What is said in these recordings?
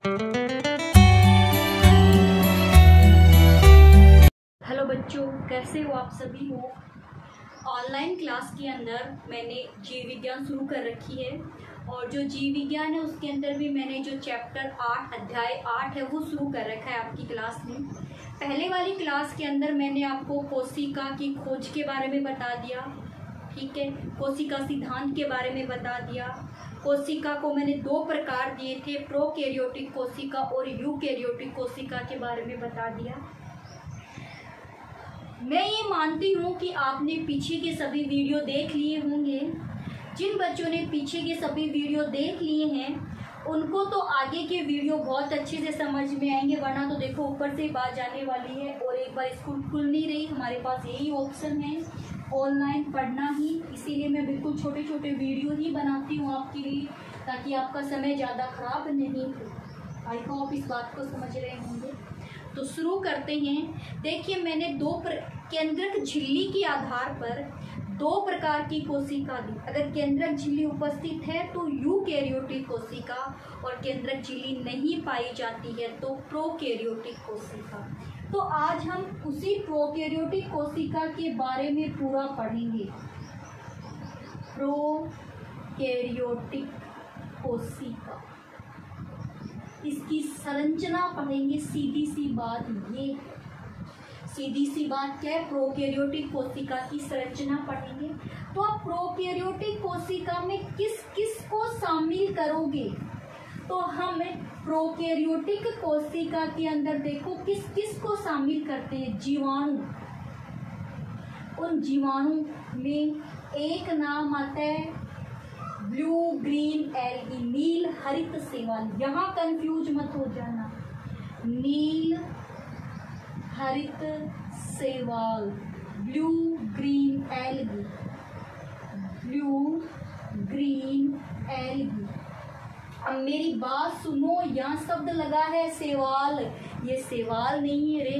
Hello बच्चों, कैसे हो आप सभी हो। ऑनलाइन क्लास के अंदर मैंने जीव विज्ञान शुरू कर रखी है और जो जीव विज्ञान है उसके अंदर भी मैंने जो चैप्टर 8 अध्याय 8 है वो शुरू कर रखा है आपकी क्लास में। पहले वाली क्लास के अंदर मैंने आपको कोशिका की खोज के बारे में बता दिया, ठीक है। कोशिका सिद्धांत के बारे में बता दिया। कोशिका को मैंने 2 प्रकार दिए थे, प्रोकैरियोटिक कोशिका और यूकैरियोटिक कोशिका के बारे में बता दिया। मैं ये मानती हूँ कि आपने पीछे के सभी वीडियो देख लिए होंगे। जिन बच्चों ने पीछे के सभी वीडियो देख लिए हैं उनको तो आगे के वीडियो बहुत अच्छे से समझ में आएंगे, वरना तो देखो ऊपर से बात जाने वाली है और एक बार स्कूल खुल नहीं रही, हमारे पास यही ऑप्शन है ऑनलाइन पढ़ना ही। इसीलिए मैं बिल्कुल छोटे छोटे वीडियो ही बनाती हूँ आपके लिए, ताकि आपका समय ज़्यादा खराब नहीं हो। आई होप इस बात को समझ रहे होंगे। तो शुरू करते हैं। देखिए, मैंने 2 केंद्रक झिल्ली के आधार पर 2 प्रकार की कोशिका दी। अगर केंद्रक झिल्ली उपस्थित है तो यूकैरियोटिक कोशिका, और केंद्रक झिल्ली नहीं पाई जाती है तो प्रोकैरियोटिक कोशिका। तो आज हम उसी प्रोकैरियोटिक कोशिका के बारे में पूरा पढ़ेंगे। प्रोकैरियोटिक कोशिका, इसकी संरचना पढ़ेंगे। सीधी सी बात ये, सीधी सी बात क्या है, प्रोकैरियोटिक कोशिका की संरचना पढ़ेंगे। तो आप प्रोकैरियोटिक कोशिका में किस किस को शामिल करोगे, तो हम प्रोकैरियोटिक कोशिका के अंदर देखो किस किस को शामिल करते हैं। जीवाणु, उन जीवाणु में एक नाम आता है ब्लू ग्रीन एल्गी, नील हरित शैवाल। यहाँ कंफ्यूज मत हो जाना, नील हरित शैवाल, blue green algae, blue green algae. अब मेरी बात सुनो, यहाँ शब्द लगा है शैवाल, ये शैवाल नहीं है रे।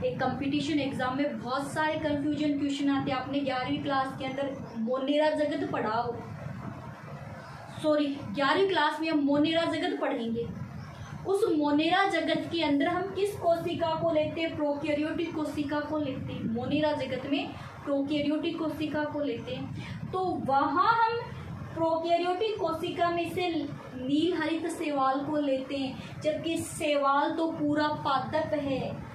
एक कंपटीशन एग्जाम में बहुत सारे कंफ्यूजन क्वेश्चन आते हैं। आपने 11वीं क्लास के अंदर मोनेरा जगत पढ़ा हो, सॉरी 11वीं क्लास में हम मोनेरा जगत पढ़ेंगे। उस मोनेरा जगत के अंदर हम किस कोशिका को लेते हैं, प्रोकैरियोटिक कोशिका को लेते हैं। मोनेरा जगत में प्रोकैरियोटिक कोशिका को लेते हैं। तो वहाँ हम प्रोकैरियोटिक कोशिका में से नील हरित शैवाल को लेते हैं, जबकि शैवाल तो पूरा पादप है।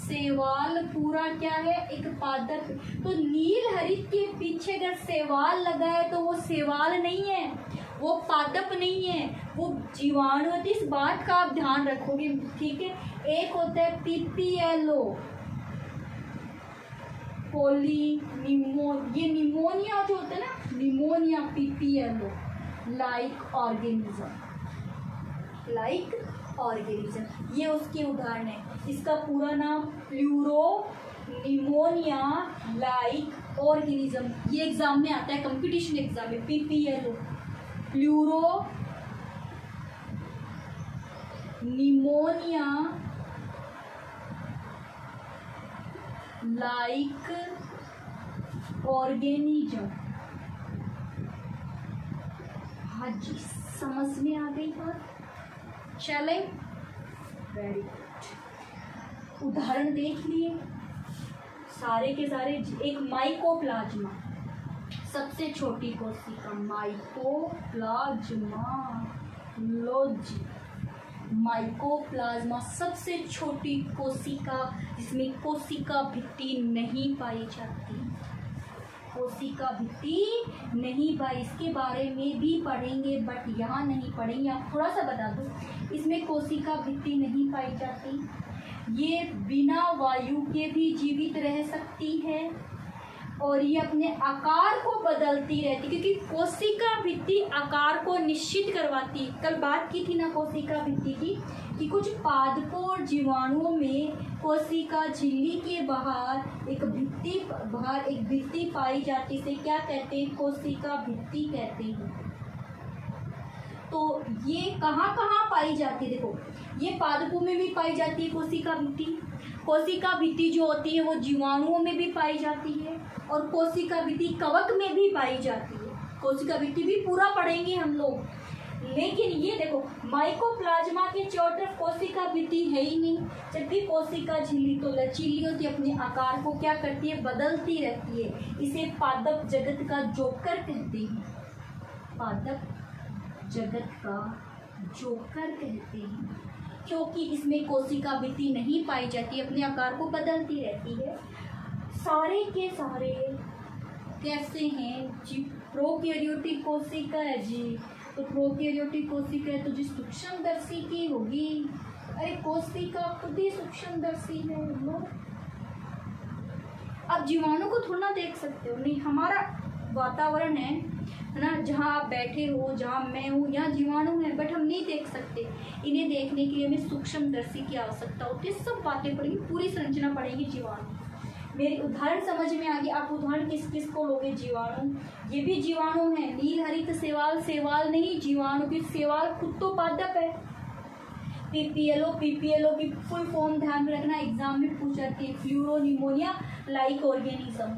शैवाल पूरा क्या है, एक पादप। तो नील हरित के पीछे अगर शैवाल लगा है तो वो शैवाल नहीं है, वो पादप नहीं है, वो जीवाणु है। इस बात का आप ध्यान रखोगे, ठीक है। एक होता है पीपीएलओ, ये निमोनिया जो होता है ना, pneumonia, PPLO, like organism, like organism, ये उसके उदाहरण है। इसका पूरा नाम प्लूरो निमोनिया लाइक ऑर्गेनिज्म, ये एग्जाम में आता है, कंपटीशन एग्जाम में। PPLO, pleuro pneumonia like organism. हाँ जी, समझ में आ गई बात। चले, वेरी गुड। उदाहरण देख लिए सारे के सारे। एक माइकोप्लाज्मा, सबसे छोटी कोशिका, माइकोप्लाज्मा, लोजी, माइकोप्लाज्मा सबसे छोटी कोशिका, जिसमें कोशिका भित्ति नहीं पाई जाती। कोशिका भित्ति नहीं पाई, इसके बारे में भी पढ़ेंगे बट यहाँ नहीं पढ़ेंगे। आप थोड़ा सा बता दो, इसमें कोशिका भित्ति नहीं पाई जाती। ये बिना वायु के भी जीवित रह सकती है और ये अपने आकार को बदलती रहती, क्योंकि कोशिका भित्ति आकार को निश्चित करवाती। कल बात की थी ना कोशिका भित्ति की, कि कुछ पादपों और जीवाणुओं में कोशिका झिल्ली के बाहर एक भित्ति पाई जाती, से क्या कहते हैं, कोशिका भित्ति कहते हैं। तो ये कहाँ कहाँ पाई जाती है, देखो ये पादपों में भी पाई जाती है कोशिका भित्ति। कोशिका भित्ति जो होती है वो जीवाणुओं में भी पाई जाती है और कोशिका भित्ति कवक में भी पाई जाती है। कोशिका भित्ति भी पूरा पढ़ेंगे हम लोग। लेकिन ये देखो माइकोप्लाज्मा के चारों तरफ कोशिका भित्ति है ही नहीं, जबकि कोशिका झिल्ली तो लचीली होती है, अपने आकार को क्या करती है, बदलती रहती है। इसे पादप जगत का जोकर कहते हैं, पादप जगत का जोकर कहते हैं, क्योंकि इसमें कोशिका भित्ति नहीं पाई जाती, अपने आकार को बदलती रहती है। सारे के सारे कैसे हैं जी, प्रोकैरियोटिक कोशिका है जी, तो प्रोकैरियोटिक कोशिका है तो जी सूक्ष्मदर्शी की होगी। अरे कोशिका खुद ही सूक्ष्मदर्शी है लोग। अब जीवाणु को थोड़ा ना देख सकते हो, नहीं हमारा वातावरण है ना, जहाँ आप बैठे हो, जहाँ मैं हूँ, यहाँ जीवाणु है, बट हम नहीं देख सकते। इन्हें देखने के लिए हमें सूक्ष्मदर्शी की आवश्यकता होती है। सब बातें पढ़ेंगी, पूरी संरचना पढ़ेंगी जीवाणु। मेरी उदाहरण समझ में आ गई। आप उदाहरण किस किस को लोगे, जीवाणु, ये भी जीवाणु है। नील हरित सेवाल, सेवाल नहीं जीवाणु की, सेवाल खुद तो पादप है। पीपीएलओ, पीपीएलओ की फुल फॉर्म ध्यान में रखना, एग्जाम में पूछ जाती है, फ्लूरोनिमोनिया लाइक ऑर्गेनिज्म।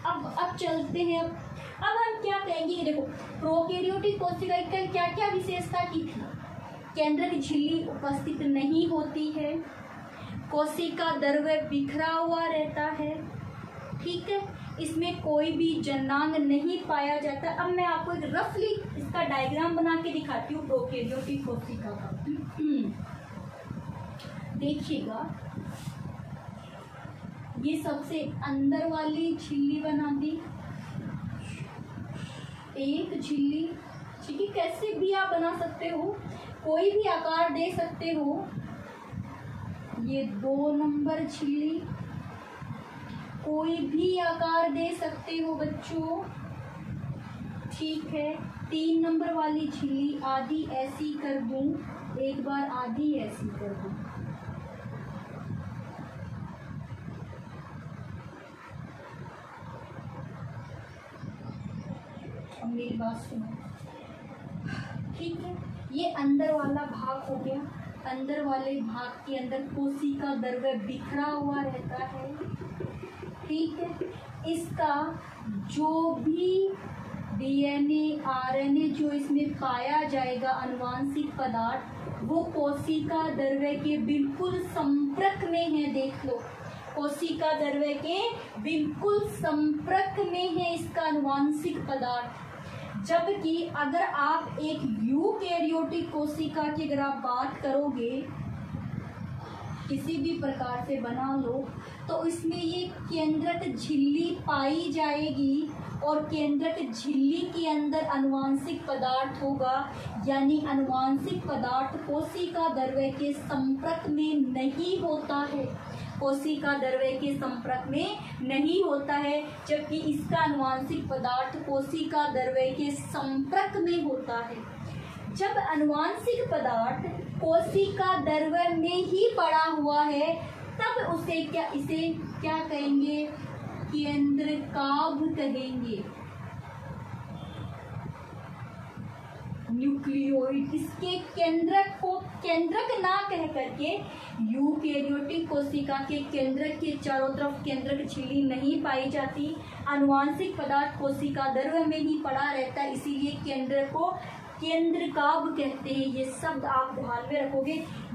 अब चलते हैं, अब हम क्या कहेंगे, देखो प्रोकैरियोटिक कोशिका की क्या क्या विशेषता की थी। केंद्रक झिल्ली उपस्थित नहीं होती है, कोशिका द्रव्य बिखरा हुआ रहता है, ठीक है, इसमें कोई भी जननांग नहीं पाया जाता। अब मैं आपको एक रफली इसका डायग्राम बना के दिखाती हूँ प्रोकैरियोटिक कोशिका का। देखिएगा, ये सबसे अंदर वाली झिल्ली बना दी, एक झिल्ली, ठीक है, कैसे भी आप बना सकते हो, कोई भी आकार दे सकते हो। ये 2 नंबर झिल्ली, कोई भी आकार दे सकते हो बच्चों, ठीक है। 3 नंबर वाली झिल्ली आधी ऐसी कर दूं, एक बार आधी ऐसी कर दूं, अब मेरी बात सुनो, ठीक है। ये अंदर वाला भाग हो गया, अंदर वाले भाग के अंदर कोशिका द्रव्य बिखरा हुआ रहता है, ठीक है। इसका जो भी डीएनए आरएनए जो इसमें पाया जाएगा आनुवांशिक पदार्थ, वो कोशिका द्रव्य के बिल्कुल संपर्क में है। देख लो, कोशिका द्रव्य के बिल्कुल संपर्क में है इसका आनुवांशिक पदार्थ। जबकि अगर आप एक यूकैरियोटिक कोशिका की अगर आप बात करोगे, किसी भी प्रकार से बना लो, तो इसमें ये केंद्रक झिल्ली पाई जाएगी और केंद्रक झिल्ली के अंदर आनुवांशिक पदार्थ होगा, यानी आनुवांशिक पदार्थ कोशिका द्रव्य के संपर्क में नहीं होता है, कोशिका द्रव्य के संपर्क में नहीं होता है, जबकि इसका आनुवांशिक पदार्थ कोशिका द्रव्य के संपर्क में होता है। जब आनुवांशिक पदार्थ कोशिका द्रव्य में ही पड़ा हुआ है, तब इसे क्या कहेंगे, केंद्रकाभ कहेंगे, न्यूक्लियोइड। इसके केंद्रक को केंद्रक ना कह करके यूकैरियोटिक कोशिका के केंद्रक के चारों तरफ केंद्रक झिल्ली नहीं पाई जाती, आनुवांशिक पदार्थ कोशिका द्रव्य में ही पड़ा रहता है, इसीलिए केंद्रक को केंद्रकाभ कहते हैं। ये शब्द आप ध्यान में रखोगे,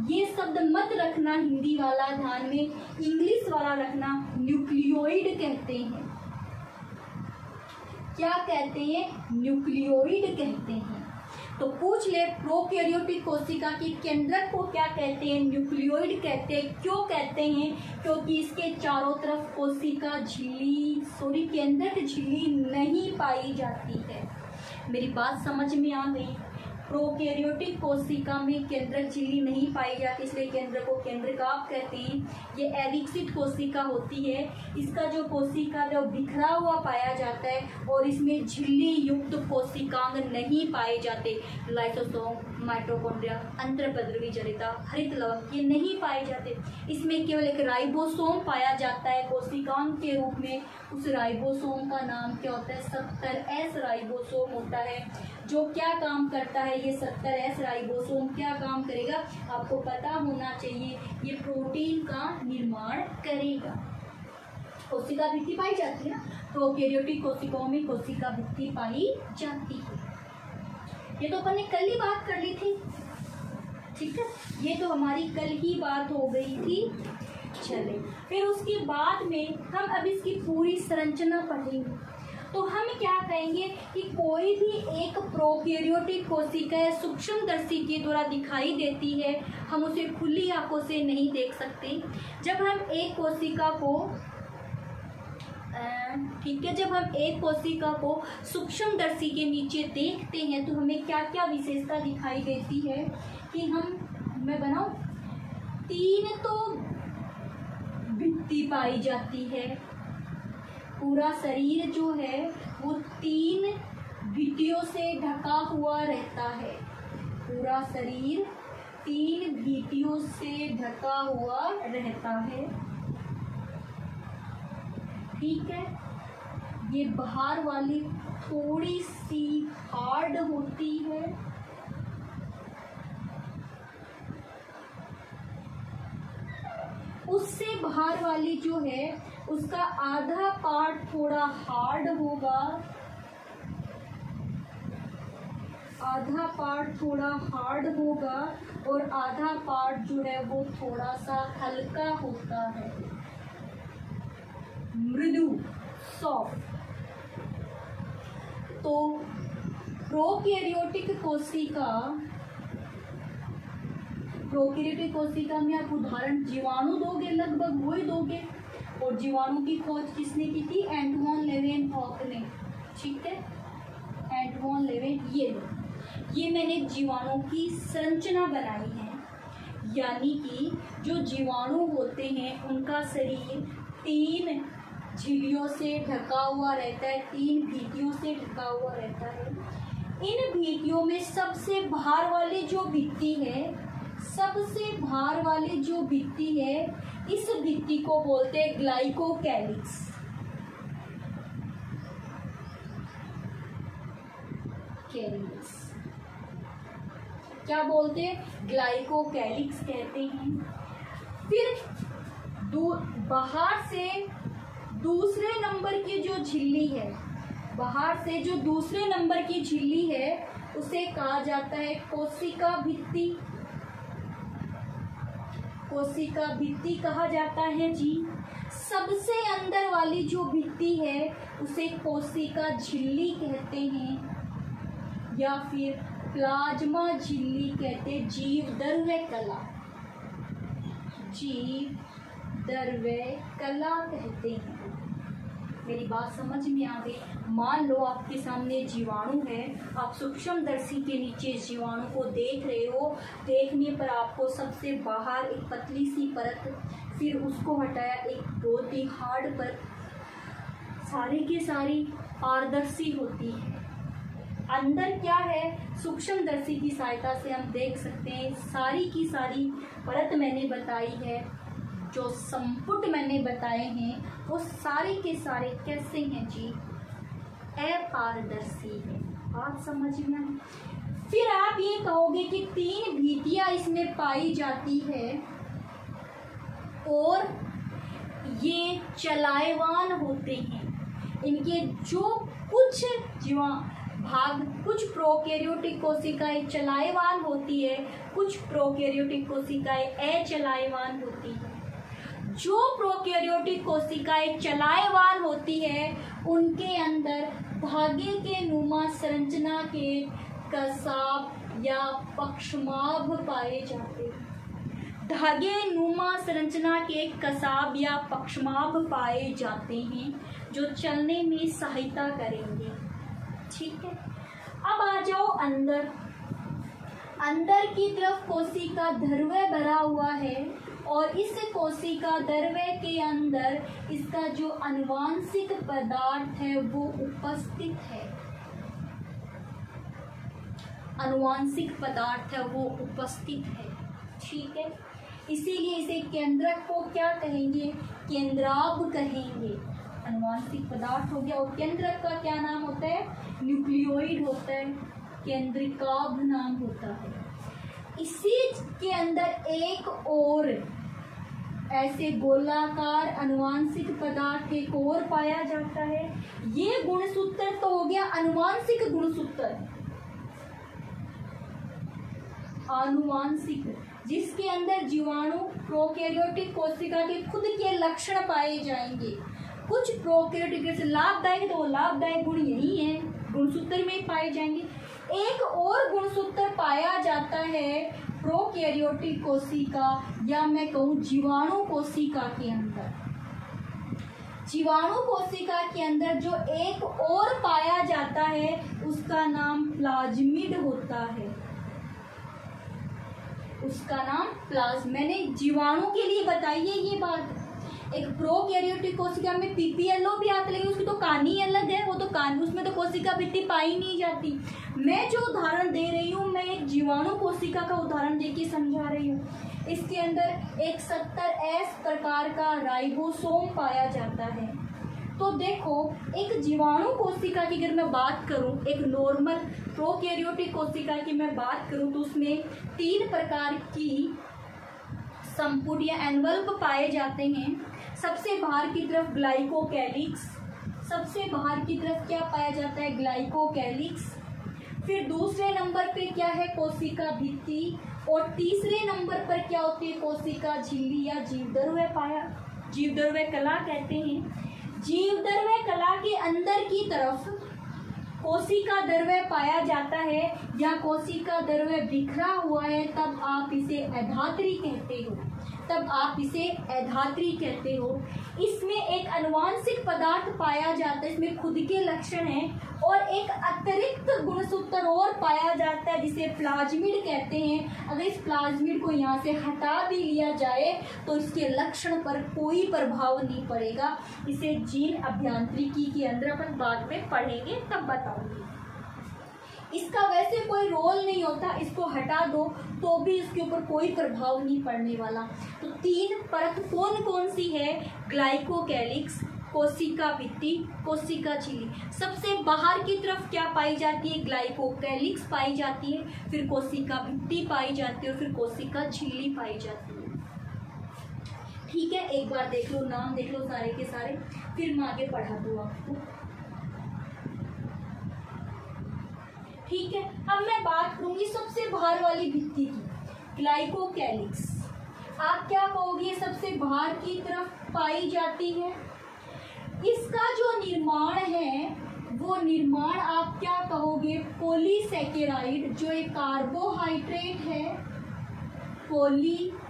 ये शब्द मत रखना हिंदी वाला, ध्यान में इंग्लिश वाला रखना। न्यूक्लियोइड कहते हैं, क्या कहते हैं, न्यूक्लियोइड कहते हैं। तो पूछ ले, प्रोकैरियोटिक कोशिका के केंद्रक को क्या कहते हैं, न्यूक्लियोइड कहते हैं। क्यों कहते हैं, क्योंकि इसके चारों तरफ कोशिका झिल्ली केंद्रक झिल्ली नहीं पाई जाती है। मेरी बात समझ में आ गई। प्रोकैरियोटिक कोशिका में केंद्रक झिल्ली नहीं पाई जाती, इसलिए केंद्र को केंद्रकाभ कहते हैं। ये अविकसित कोशिका होती है, इसका जो कोशिका जो बिखरा हुआ पाया जाता है और इसमें झिल्ली युक्त कोशिकांग नहीं पाए जाते। लाइसोसोम, माइटोकॉन्ड्रिया, अंतर्पद्रवी जरिता, हरित लवक ये नहीं पाए जाते। इसमें केवल एक राइबोसोम पाया जाता है कोशिकांग के रूप में। उस राइबोसोम का नाम क्या होता है, 70S राइबोसोम होता है, जो क्या काम करता है। ये 70S राइबोसोम क्या काम करेगा आपको पता होना चाहिए, ये प्रोटीन का निर्माण करेगा। कोशिका भित्ति पाई जाती है ना, तो प्रोकैरियोटिक कोशिकाओं में कोशिका भित्ति पाई जाती है। ये तो अपन ने कल ही बात कर ली थी, ठीक है, ये तो हमारी कल ही बात हो गई थी। चले फिर उसके बाद में हम अब इसकी पूरी संरचना पढ़ेंगे। तो हम क्या कहेंगे कि कोई भी एक प्रोकैरियोटिक कोशिका सूक्ष्मदर्शी के द्वारा दिखाई देती है, हम उसे खुली आंखों से नहीं देख सकते। जब हम एक कोशिका को ठीक है, जब हम एक कोशिका को सूक्ष्मदर्शी के नीचे देखते हैं तो हमें क्या क्या विशेषता दिखाई देती है कि मैं बनाऊं, 3 तो भित्ति पाई जाती है। पूरा शरीर जो है वो 3 भित्तियों से ढका हुआ रहता है। पूरा शरीर 3 भित्तियों से ढका हुआ रहता है, ठीक है। ये बाहर वाली थोड़ी सी हार्ड होती है, उससे बाहर वाली जो है उसका आधा पार्ट थोड़ा हार्ड होगा, आधा पार्ट थोड़ा हार्ड होगा और आधा पार्ट जो है वो थोड़ा सा हल्का होता है, मृदु, सॉफ्ट। तो प्रोकैरियोटिक कोशिका में आप उदाहरण जीवाणु दोगे, लगभग वही दोगे। और जीवाणु की खोज किसने की थी? एंटवान लेवेनहॉक ने, ठीक है, एंटवान लेवेन। ये मैंने जीवाणु की संरचना बनाई है, यानी कि जो जीवाणु होते हैं उनका शरीर 3 झिल्लियों से ढका हुआ रहता है, 3 भित्तियों से ढका हुआ रहता है। इन भित्तियों में सबसे बाहर वाली जो भित्ति है, सबसे बाहर वाली जो भित्ति है, इस भित्ति को बोलते हैं ग्लाइकोकैलिक्स। क्या बोलते हैं? ग्लाइकोकैलिक्स कहते हैं। फिर बाहर से दूसरे नंबर की जो झिल्ली है, बाहर से जो दूसरे नंबर की झिल्ली है उसे कहा जाता है कोशिका भित्ति। कोशिका भित्ति कहा जाता है जी। सबसे अंदर वाली जो भित्ति है उसे कोशिका झिल्ली कहते हैं या फिर प्लाज्मा झिल्ली कहते हैं। जीवद्रव्य कला, जीवद्रव्य कला कहते हैं। मेरी बात समझ में आ गई? मान लो आपके सामने जीवाणु है, आप सूक्ष्मदर्शी के नीचे जीवाणु को देख रहे हो, देखने पर आपको सबसे बाहर एक पतली सी परत, फिर उसको हटाया एक बहुत ही हार्ड परत, सारी की सारी पारदर्शी होती है। अंदर क्या है, सूक्ष्मदर्शी की सहायता से हम देख सकते हैं। सारी की सारी परत मैंने बताई है, जो संपुट मैंने बताए हैं वो सारे के सारे कैसे हैं जी? अपारदर्शी है। बात समझ में आई? फिर आप ये कहोगे कि 3 भित्तियां इसमें पाई जाती है और ये चलायमान होते हैं। इनके जो कुछ कुछ प्रोकैरियोटिक कोशिकाएं चलायमान होती है, कुछ प्रोकैरियोटिक कोशिकाएं अचलायमान होती है। जो प्रोकैरियोटिक कोशिकाएं चलायमान होती है उनके अंदर धागे के नुमा संरचना के कसाब या पक्षमाभ पाए जाते हैं। धागे नुमा संरचना के कसाब या पक्षमाभ पाए जाते हैं जो चलने में सहायता करेंगे, ठीक है। अब आ जाओ अंदर। अंदर की तरफ कोशिका द्रव्य भरा हुआ है और इस कोशिका द्रव्य के अंदर इसका जो आनुवांशिक पदार्थ है वो उपस्थित है। आनुवांशिक पदार्थ है वो उपस्थित है, ठीक है। इसीलिए इसे केंद्रक को क्या कहेंगे? केंद्राभ कहेंगे। आनुवांशिक पदार्थ हो गया और केंद्रक का क्या नाम होता है? न्यूक्लियोइड होता है, केंद्रिकाभ नाम होता है। इसी के अंदर एक और ऐसे गोलाकार आनुवांशिक पदार्थ एक और पाया जाता है। ये गुणसूत्र तो हो गया आनुवांशिक गुणसूत्र, आनुवांशिक, जिसके अंदर जीवाणु प्रोकैरियोटिक कोशिका के खुद के लक्षण पाए जाएंगे। कुछ प्रोकैरियोटिक जैसे लाभदायक, तो वो लाभदायक गुण यही है, गुणसूत्र में पाए जाएंगे। एक और गुणसूत्र पाया जाता है प्रोकैरियोटिक कोशिका या मैं कहूँ जीवाणु कोशिका के अंदर। जीवाणु कोशिका के अंदर जो एक और पाया जाता है उसका नाम प्लाज्मिड होता है, उसका नाम मैंने जीवाणु के लिए बताई है ये बात। एक प्रोकैरियोटिक कोशिका में पीपीएलओ भी आता, लेकिन उसकी तो कहानी अलग है, वो तो कहानी, उसमें तो कोशिका भित्ति पाई नहीं जाती। मैं जो उदाहरण दे रही हूँ, मैं एक जीवाणु कोशिका का उदाहरण देके समझा रही हूँ। इसके अंदर एक 70S प्रकार का राइबोसोम पाया जाता है। तो देखो, एक जीवाणु कोशिका की अगर मैं बात करूं, एक नॉर्मल प्रोकैरियोटिक कोशिका की मैं बात करूं, तो उसमें 3 प्रकार की संपुट या एनवल्प पाए जाते हैं। सबसे बाहर की तरफ ग्लाइकोकैलिक्स, सबसे बाहर की तरफ क्या पाया जाता है, ग्लाइकोकैलिक्स। फिर दूसरे नंबर पे क्या है, कोशिका भित्ति, और तीसरे नंबर पर क्या होती है, कोशिका झिल्ली या जीवदर्वय जीवदर्वय कला कहते हैं। जीवदर्वय कला के अंदर की तरफ कोशिका द्रव्य पाया जाता है या कोशिका द्रव्य बिखरा हुआ है, तब आप इसे अधात्री कहते हो, तब आप इसे अधात्री कहते हो। इसमें एक अनुवांशिक पदार्थ पाया जाता है, इसमें खुद के लक्षण हैं, और एक अतिरिक्त गुणसूत्र और पाया जाता है जिसे प्लाज्मिड कहते हैं। अगर इस प्लाज्मिड को यहाँ से हटा भी लिया जाए तो इसके लक्षण पर कोई प्रभाव नहीं पड़ेगा। इसे जीन अभियांत्रिकी के अंदर अपन बाद में पढ़ेंगे, तब बताऊंगी। इसका वैसे कोई रोल नहीं होता, इसको हटा दो तो भी इसके ऊपर कोई प्रभाव नहीं पड़ने वाला। तो 3 परत कौन कौन सी है, ग्लाइकोकैलिक्स, कोशिका भित्ति, कोशिका झिल्ली। सबसे बाहर की तरफ क्या पाई जाती है, ग्लाइकोकैलिक्स पाई जाती है, फिर कोशिका भित्ति पाई जाती है, और फिर कोशिका झिल्ली पाई जाती है। ठीक है, एक बार देख लो, नाम देख लो सारे के सारे, फिर मैं आगे पढ़ा दूँ आपको। ठीक है, अब मैं बात करूंगी सबसे बाहर वाली भित्ति की, ग्लाइकोकैलिक्स। आप क्या कहोगे, सबसे बाहर की तरफ पाई जाती है। इसका जो निर्माण है वो निर्माण आप क्या कहोगे, पॉलीसैकेराइड, जो एक कार्बोहाइड्रेट है, पॉलीसैकेराइड्स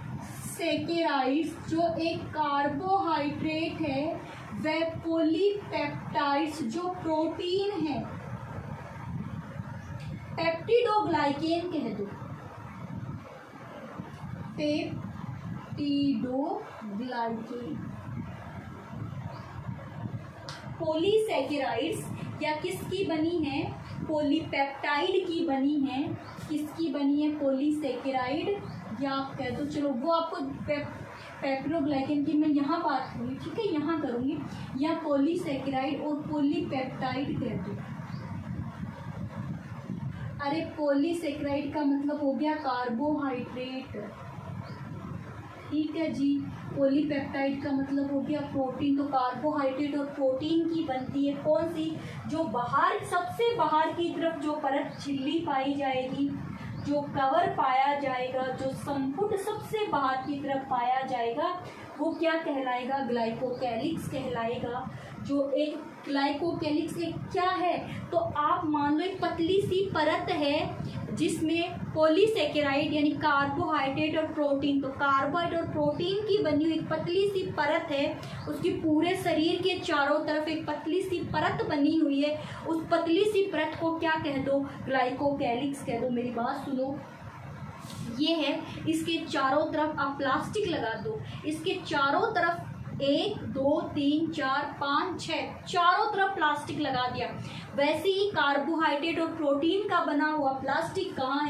जो एक कार्बोहाइड्रेट है, वह पॉलीपेप्टाइड्स जो प्रोटीन है, पेप्टिडोग्लाइकेन कह दो, पेप्टिडोग्लाइकेन। पॉलीसैकेराइड्स या किसकी बनी है, पॉलीपेप्टाइड की बनी है। किसकी बनी है, पॉलीसैकेराइड, या आप कह दो, चलो वो आपको पेप्टिडोग्लाइकेन की मैं यहाँ बात करूँगी, ठीक है, यहाँ करूँगी, या पॉलीसैकेराइड और पॉलीपेप्टाइड कह दो। अरे पॉलीसैकेराइड का मतलब हो गया कार्बोहाइड्रेट, ठीक है जी। पॉलीपेप्टाइड का मतलब हो गया प्रोटीन। तो कार्बोहाइड्रेट और प्रोटीन की बनती है कौन सी, जो बाहर, सबसे बाहर की तरफ जो परत झिल्ली पाई जाएगी, जो कवर पाया जाएगा, जो संपुट सबसे बाहर की तरफ पाया जाएगा, वो क्या कहलाएगा, ग्लाइकोकैलिक्स कहलाएगा। जो एक ग्लाइकोकैलिक्स एक क्या है, तो आप मान लो एक पतली सी परत है जिसमें पॉलीसैकेराइड यानी कार्बोहाइड्रेट और प्रोटीन, तो कार्बोहाइड्रेट और प्रोटीन की बनी हुई एक पतली सी परत है, उसकी पूरे शरीर के चारों तरफ एक पतली सी परत बनी हुई है, उस पतली सी परत को क्या कह दो, ग्लाइकोकैलिक्स कह दो। मेरी बात सुनो, ये है, इसके चारों तरफ आप प्लास्टिक लगा दो, इसके चारों तरफ 1 2 3 4 5 6 चारों तरफ प्लास्टिक लगा दिया। वैसे ही कार्बोहाइड्रेट और प्रोटीन का बना हुआ प्लास्टिक कहाँ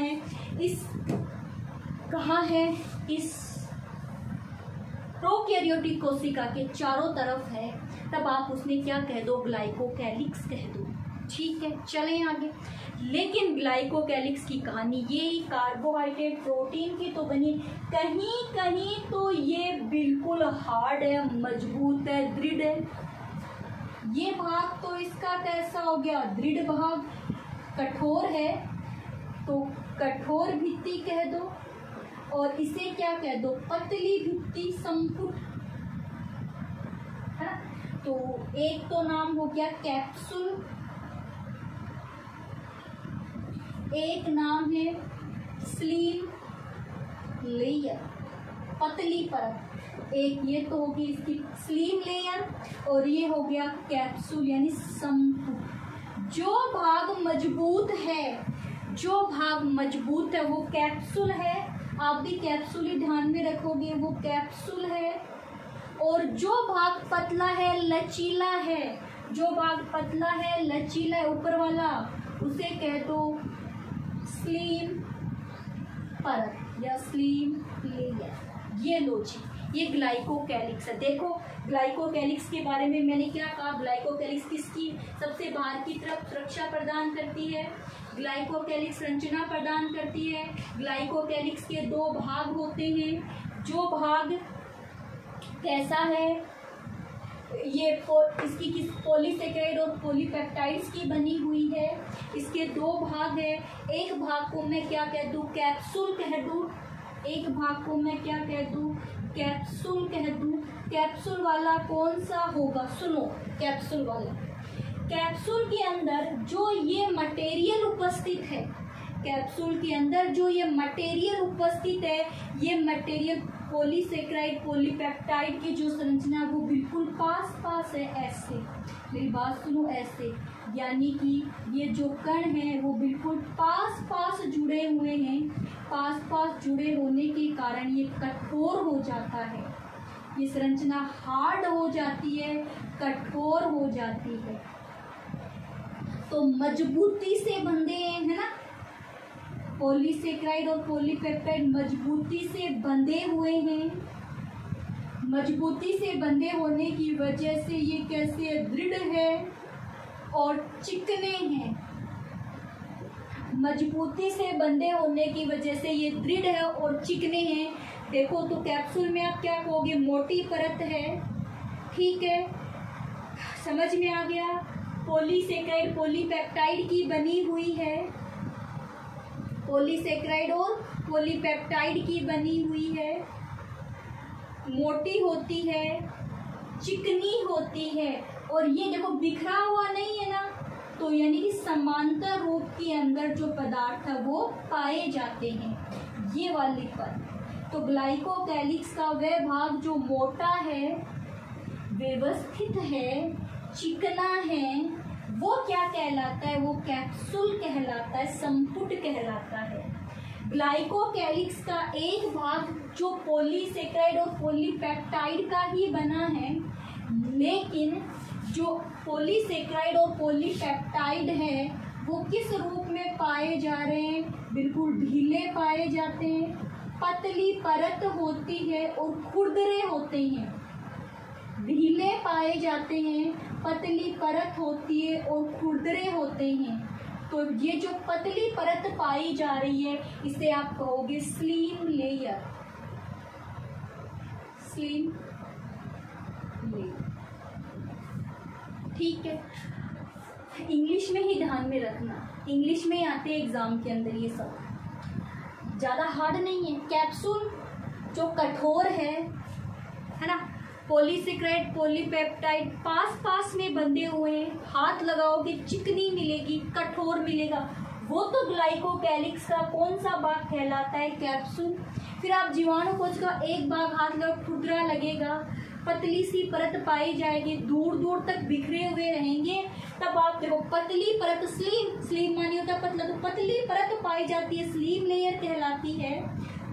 है, इस प्रोकैरियोटिक कोशिका के चारों तरफ है, तब आप उसमें क्या कह दो, ग्लाइकोकैलिक्स कह दो। ठीक है, चलें आगे। लेकिन ग्लाइकोकैलिक्स की कहानी ये कार्बोहाइड्रेट प्रोटीन की तो बनी, कहीं कहीं तो ये बिल्कुल हार्ड है, मजबूत है, दृढ़ है। ये भाग तो इसका कैसा हो गया, दृढ़ भाग, कठोर है। तो कठोर भित्ति कह दो, और इसे क्या कह दो, पतली भित्ति संपुट, है ना। तो एक तो नाम हो गया कैप्सूल, एक नाम है स्लीम लेयर, पतली परत। एक ये तो होगी इसकी स्लीम लेयर, और ये हो गया कैप्सूल यानी संपुट। जो भाग मजबूत है, जो भाग मजबूत है वो कैप्सूल है, आप भी कैप्सूल ही ध्यान में रखोगे, वो कैप्सूल है। और जो भाग पतला है, लचीला है, जो भाग पतला है, लचीला है, ऊपर वाला, उसे कह दो स्लीम परत या स्लीम लेयर। ये लो जी, ये ग्लाइकोकैलिक्स है। देखो ग्लाइकोकैलिक्स के बारे में मैंने क्या कहा, ग्लाइकोकैलिक्स किसकी सबसे बाहर की तरफ सुरक्षा प्रदान करती है, ग्लाइकोकैलिक्स संरचना प्रदान करती है। ग्लाइकोकैलिक्स के दो भाग होते हैं, जो भाग कैसा है, ये इसकी किस पॉलीसेकेराइड और पॉलीपेप्टाइड्स की बनी हुई है। इसके दो भाग है, एक भाग को मैं क्या कह दूं, कैप्सूल कह दूं, एक भाग को मैं क्या कह दूं, कैप्सूल कह दूं। कैप्सूल वाला कौन सा होगा, सुनो, कैप्सूल वाला, कैप्सूल के अंदर जो ये मटेरियल उपस्थित है, कैप्सूल के अंदर जो ये मटेरियल उपस्थित है, ये मटेरियल पॉलीसेकेराइड पॉलीपेप्टाइड की जो संरचना है वो बिल्कुल पास पास है, ऐसे, मेरी बात सुनो, ऐसे, यानी कि ये जो कण हैं वो बिल्कुल पास पास जुड़े हुए हैं। पास पास जुड़े होने के कारण ये कठोर हो जाता है, ये संरचना हार्ड हो जाती है, कठोर हो जाती है। तो मजबूती से बंधे हैं, है ना, पॉलीसेकेराइड और पॉलीपेप्टाइड मजबूती से बंधे हुए हैं। मजबूती से बंधे होने की वजह से ये कैसे दृढ़ है और चिकने हैं। मजबूती से बंधे होने की वजह से ये दृढ़ है और चिकने हैं। देखो तो कैप्सूल में आप क्या कहोगे, मोटी परत है, ठीक है, समझ में आ गया। पॉलीसेकेराइड पॉलीपेप्टाइड की बनी हुई है, पॉलीसेकेराइड और पॉलीपेप्टाइड की बनी हुई है, मोटी होती है, चिकनी होती है, और ये देखो बिखरा हुआ नहीं है ना, तो यानी कि समांतर रूप के अंदर जो पदार्थ है वो पाए जाते हैं, ये वाली पर। तो ग्लाइकोकैलिक्स का वह भाग जो मोटा है, व्यवस्थित है, चिकना है, वो क्या कहलाता है, वो कैप्सूल कहलाता है, संपुट कहलाता है। ग्लाइकोकैलिक्स का एक भाग जो पॉलीसेकेराइड और पॉलीपेप्टाइड का ही बना है, लेकिन जो पॉलीसेकेराइड और पॉलीपेप्टाइड है वो किस रूप में पाए जा रहे हैं, बिल्कुल ढीले पाए जाते हैं, पतली परत होती है और खुरदरे होते हैं, ढीले पाए जाते हैं, पतली परत होती है और खुरदरे होते हैं। तो ये जो पतली परत पाई जा रही है इसे आप कहोगे स्लीम लेयर, स्लीम लेयर, ठीक है। इंग्लिश में ही ध्यान में रखना, इंग्लिश में आते हैं एग्जाम के अंदर, ये सब ज़्यादा हार्ड नहीं है। कैप्सूल जो कठोर है ना, पॉलीसेकेराइड पॉलीपेप्टाइड पास पास में बंधे हुए हैं, हाथ लगाओगे चिकनी मिलेगी, कठोर मिलेगा, वो तो ग्लाइकोकैलिक्स का कौन सा भाग कहलाता है, कैप्सूल। फिर आप जीवाणु कोश का एक भाग हाथ लगाओ, खुरदरा लगेगा, पतली सी परत पाई जाएगी, दूर दूर तक बिखरे हुए रहेंगे, तब आप देखो पतली परत, स्लीम, स्लीम मानी होता है पतला, तो पतली परत पाई जाती है, स्लीम लेयर कहलाती है।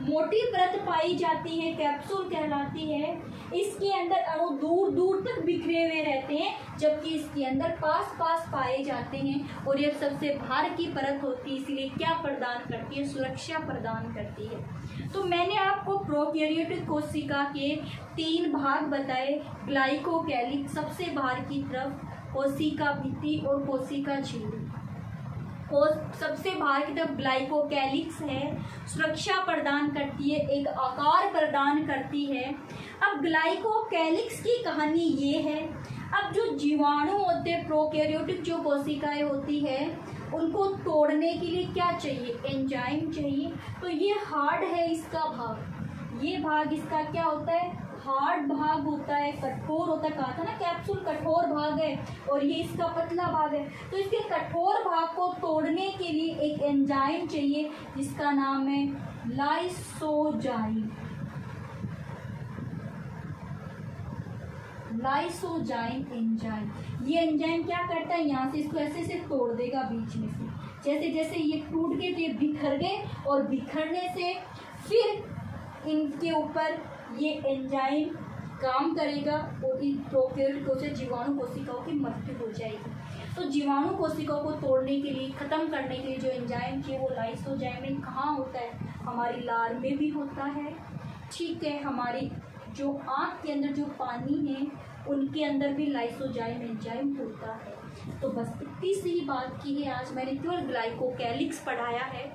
मोटी परत पाई जाती है, कैप्सूल कहलाती है। इसके अंदर अणु दूर दूर तक बिखरे हुए रहते हैं, जबकि इसके अंदर पास पास पाए जाते हैं, और यह सबसे बाहर की परत होती है, इसलिए क्या प्रदान करती है, सुरक्षा प्रदान करती है। तो मैंने आपको प्रोकैरियोटिक कोशिका के 3 भाग बताए, ग्लाइकोकैलिक्स सबसे बाहर की तरफ, कोशिका भित्ति और कोशिका झिल्ली। सबसे बाहर की तरफ ग्लाइकोकैलिक्स है, सुरक्षा प्रदान करती है, एक आकार प्रदान करती है। अब ग्लाइकोकैलिक्स की कहानी ये है, अब जो जीवाणु होते हैं, प्रोकैरियोटिक जो कोशिकाएं होती है, उनको तोड़ने के लिए क्या चाहिए, एंजाइम चाहिए। तो ये हार्ड है इसका भाग, ये भाग इसका क्या होता है, हार्ड भाग होता है, कठोर होता है। कहा था ना कैप्सूल कठोर भाग है और ये इसका पतला भाग है। तो इसके कठोर भाग को तोड़ने के लिए एक एंजाइम चाहिए जिसका नाम है लाइसोजाइम। Lysozyme enzyme. ये एंजाइम क्या करता है, यहाँ से इसको ऐसे से तोड़ देगा बीच में से, जैसे जैसे ये टूट गए तो ये बिखर गए और बिखरने से फिर इनके ऊपर ये एंजाइम काम करेगा और इन प्रोकैरियोटिक कोशिका जीवाणु कोशिकाओं की मृत्यु हो जाएगी। तो जीवाणु कोशिकाओं को तोड़ने के लिए, खत्म करने के लिए जो एंजाइम चाहिए वो लाइसोजाइम कहाँ होता है, हमारी लार में भी होता है, ठीक है, हमारी जो आँख के अंदर जो पानी है उनके अंदर भी लाइसोजाइम एंजाइम होता है। तो बस इतनी सी बात की है आज मैंने, केवल ग्लाइकोकैलिक्स पढ़ाया है।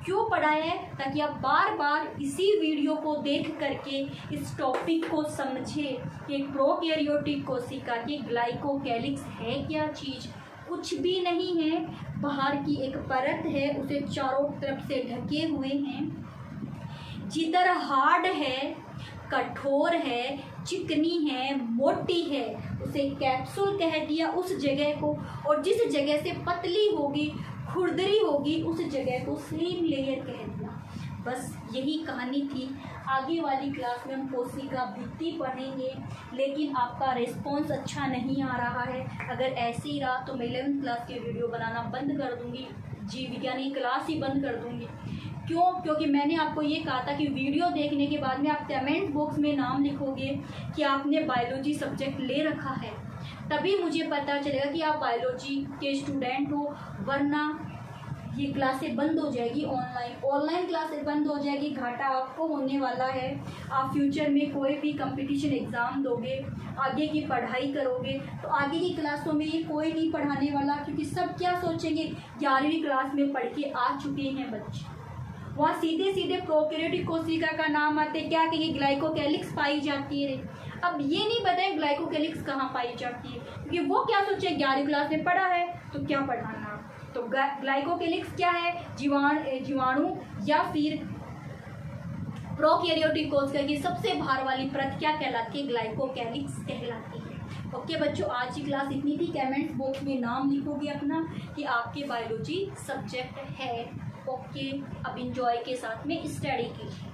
क्यों पढ़ाया है, ताकि आप बार बार इसी वीडियो को देख करके इस टॉपिक को समझें कि एक प्रोकैरियोटिक कोशिका की ग्लाइकोकैलिक्स है क्या चीज़। कुछ भी नहीं है, बाहर की एक परत है, उसे चारों तरफ से ढके हुए हैं। जिधर हार्ड है, कठोर है, चिकनी है, मोटी है, उसे कैप्सूल कह दिया उस जगह को, और जिस जगह से पतली होगी, खुरदरी होगी, उस जगह को स्लिम लेयर कह दिया। बस यही कहानी थी। आगे वाली क्लास में हम कोशिका भित्ति पढ़ेंगे, लेकिन आपका रिस्पॉन्स अच्छा नहीं आ रहा है। अगर ऐसे ही रहा तो मैं 11th क्लास के वीडियो बनाना बंद कर दूंगी, जीव विज्ञान की क्लास ही बंद कर दूंगी। क्यों? क्योंकि मैंने आपको ये कहा था कि वीडियो देखने के बाद में आप कमेंट बॉक्स में नाम लिखोगे कि आपने बायोलॉजी सब्जेक्ट ले रखा है, तभी मुझे पता चलेगा कि आप बायोलॉजी के स्टूडेंट हो, वरना ये क्लासें बंद हो जाएगी। ऑनलाइन क्लासें बंद हो जाएगी, घाटा आपको होने वाला है। आप फ्यूचर में कोई भी कंपटीशन एग्ज़ाम दोगे, आगे की पढ़ाई करोगे, तो आगे की क्लासों में ये कोई नहीं पढ़ाने वाला, क्योंकि सब क्या सोचेंगे, 11वीं क्लास में पढ़ के आ चुके हैं बच्चे, वहाँ सीधे सीधे प्रोकैरियोटिक कोशिका का नाम आते, क्या कहेंगे, ग्लाइकोकैलिक्स पाई जाती है। अब ये नहीं पता है ग्लाइकोकैलिक्स कहाँ पाई जाती है, क्योंकि वो क्या सोचे, 11वीं क्लास में पढ़ा है तो क्या पढ़ाना। तो ग्लाइकोकैलिक्स क्या है, जीवाणु या फिर प्रोकैरियोटिक कोशिका की सबसे बाहर वाली परत क्या कहलाती है, ग्लाइकोकैलिक्स कहलाती है। ओके बच्चों, आज की क्लास इतनी थी। कमेंट बॉक्स में नाम लिखोगे अपना कि आपके बायोलॉजी सब्जेक्ट है। ओके, अब इंजॉय के साथ में स्टडी कीजिए।